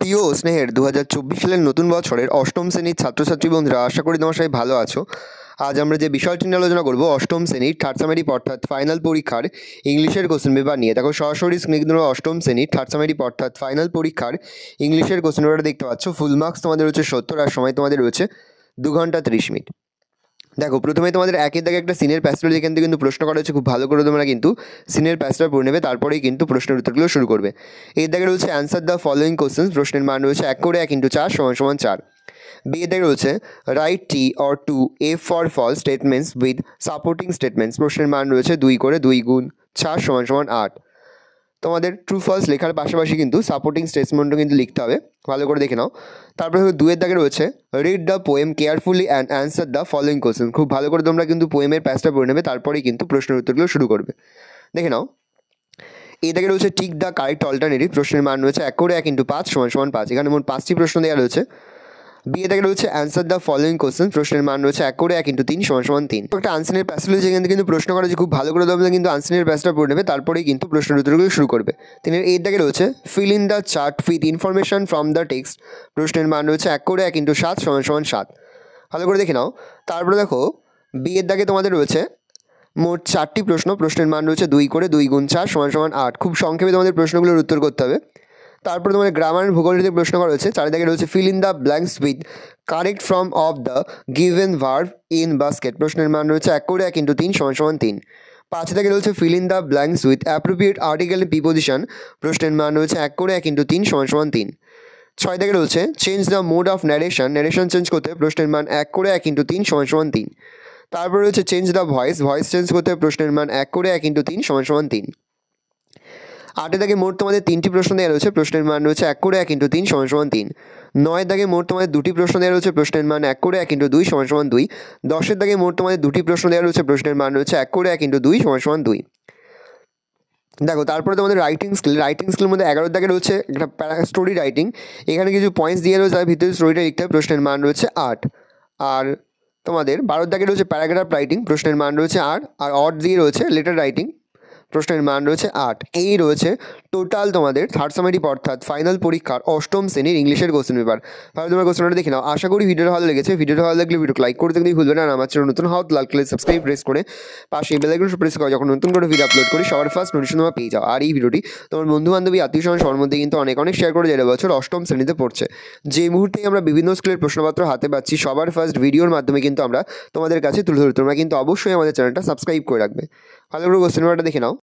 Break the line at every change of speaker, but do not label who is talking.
প্রিয় ও স্নেহের 2024 সালের নতুন বছরের অষ্টম শ্রেণীর ছাত্রছাত্রী বন্ধুরা, আশা করি তোমার সবাই ভালো আছো। আজ আমরা যে বিষয়টি নিয়ে আলোচনা করবো অষ্টম শ্রেণীর থার্ড সামেটিক অর্থাৎ ফাইনাল পরীক্ষার ইংলিশের কোশ্চেন পেপার নিয়ে। দেখো সরাসরি স্ক্রিনে অষ্টম শ্রেণীর থার্ড সামেটিক অর্থাৎ ফাইনাল পরীক্ষার ইংলিশের কোশ্চেন পেপারটা দেখতে পাচ্ছ। ফুল মার্কস তোমাদের রয়েছে 70 আর সময় তোমাদের রয়েছে 2 ঘন্টা 30 মিনিট। দেখো প্রথমে তোমাদের একের দাগে একটা সিনের প্যাসেজ যেখান থেকে কিন্তু প্রশ্ন করা হচ্ছে, খুব ভালো করে তোমরা কিন্তু সিনের প্যাসেজটা পড়ে নেবে, তারপরেই কিন্তু প্রশ্নের উত্তরগুলো শুরু করবে। এর দাগে রয়েছে অ্যান্সার দ্য ফলোয়িং কোশ্চেন্স, প্রশ্নের মান রয়েছে 1 করে 1 × 4 = 4। বি এর দাগে রয়েছে write T or to a for false statements with supporting statements, প্রশ্নের মান রয়েছে 2 করে 2 × 4 = 8। তোমাদের ট্রু ফলস লেখার পাশাপাশি কিন্তু সাপোর্টিং স্টেটমেন্টও কিন্তু লিখতে হবে, ভালো করে দেখে নাও। তারপরে 2 এর দাগে রয়েছে read the poem carefully and answer the following question, খুব ভালো করে তোমরা কিন্তু পোয়েমের প্যাসটা পড়ে নেবে, তারপরেই কিন্তু প্রশ্নের উত্তরগুলো শুরু করবে। দেখে নাও। এই দাগে রয়েছে টিক দ্য কারেক্ট অল্টারনেটিভ, প্রশ্নের মান রয়েছে 1 করে 1 × 5 = 5। এখানে মোট 5টি প্রশ্ন দেওয়া রয়েছে। বি এর দাগে রয়েছে অ্যান্সার দ্য ফলোয়িং কোশ্চেন, প্রশ্নের মান রয়েছে 1 করে 1 × 3 = 3। একটা আনসারের প্যাসেজ রয়েছে, যেখান থেকে কিন্তু প্রশ্ন করা হচ্ছে, খুব ভালো করে তোমরা কিন্তু আনসারের প্যাসটা পড়ে নেবে, তারপরেই কিন্তু প্রশ্নের উত্তরগুলো শুরু করবে। এর দাগে রয়েছে fill in the chart with information from the text, প্রশ্নের মান রয়েছে 1 করে 1 × 7 = 7। ভালো করে দেখে নাও। তারপরে দেখো বি এর দাগে তোমাদের রয়েছে মোট 4টি প্রশ্ন, প্রশ্নের মান রয়েছে 2 করে 2 × 4 = 8। খুব সংক্ষেপে তোমাদের প্রশ্নগুলোর উত্তর করতে হবে। তারপরে তোমাদের গ্রামার এন্ড ভূগোল থেকে প্রশ্ন করা হয়েছে। 4 দাগে রয়েছে fill in the blanks with correct form of the given verb in basket, প্রশ্নের মান রয়েছে 1 করে 1 × 3 = 3। 5 দাগে রয়েছে fill in the blanks with appropriate article and preposition, প্রশ্নের মান রয়েছে 1 করে 1 × 3 = 3। 6 দাগে রয়েছে change the mode of narration change করতে, প্রশ্নের মান 1 করে 1 × 3 = 3। তারপরে রয়েছে চেঞ্জ দ্য ভয়েস চেঞ্জ করতে, প্রশ্নের মান 1 করে 1 × 3 = 3। 8 দাগে মোট তোমাদের 3টি প্রশ্ন দেওয়া রয়েছে, প্রশ্নের মান রয়েছে 1 করে 1 × 3 = 3। 9 দাগে মোট তোমাদের 2টি প্রশ্ন দেওয়া রয়েছে, প্রশ্নের মান 1 করে 1 × 2 = 2। 10 দাগে মোট তোমাদের 2টি প্রশ্ন দেওয়া রয়েছে, প্রশ্নের মান রয়েছে 1 করে 1 × 2 = 2। দেখো তারপরে তোমাদের রাইটিং স্কিলের মধ্যে 11 দাগে রয়েছে একটা স্টোরি রাইটিং, এখানে কিছু পয়েন্টস দিয়ে রয়েছে, তার ভিতরে স্টোরিটা লিখতে হবে, প্রশ্নের মান রয়েছে 8। আর তোমাদের 12 দাগে রয়েছে প্যারাগ্রাফ রাইটিং, প্রশ্নের মান রয়েছে 8। আর অড দিয়ে রয়েছে লেটার রাইটিং, প্রশ্নের মান রয়েছে 8। এই রয়েছে টোটাল তোমাদের থার্ড সামেটিক অর্থাৎ ফাইনাল পরীক্ষার অষ্টম শ্রেণীর ইংলিশের কোশ্চেন পেপার। তাহলে তোমার কোশ্চেনটা দেখে নাও। আশা করি ভিডিওটা ভালো লেগেছে। ভিডিওটা ভালো লাগলে ভিডিওকে লাইক করতে কিন্তু ভুলবে না, আর আমার চ্যানেল নতুন হও লাল কালার সাবস্ক্রাইব প্রেস করে পাশে বেল আইকন প্রেস করে যখন নতুন করে ভিডিও আপলোড করি সবার ফার্স্ট নোটিফিকেশন তোমরা পেয়ে যাও। আর এই ভিডিওটি তোমার বন্ধু বান্ধবী আত্মীয় স্বজন সবার মধ্যে কিন্তু অনেক শেয়ার করে যারা বছর অষ্টম শ্রেণীতে পড়ছে। যে মুহূর্তেই আমরা বিভিন্ন স্কুলের প্রশ্নপত্র হাতে পাচ্ছি, সবার ফার্স্ট ভিডিওর মাধ্যমে কিন্তু আমরা তোমাদের কাছে তুলে ধরি। তোমরা কিন্তু অবশ্যই আমাদের চ্যানেলটা সাবস্ক্রাইব করে রাখবে। ভালো করে কোশ্চেন পেপারটা দেখে নাও।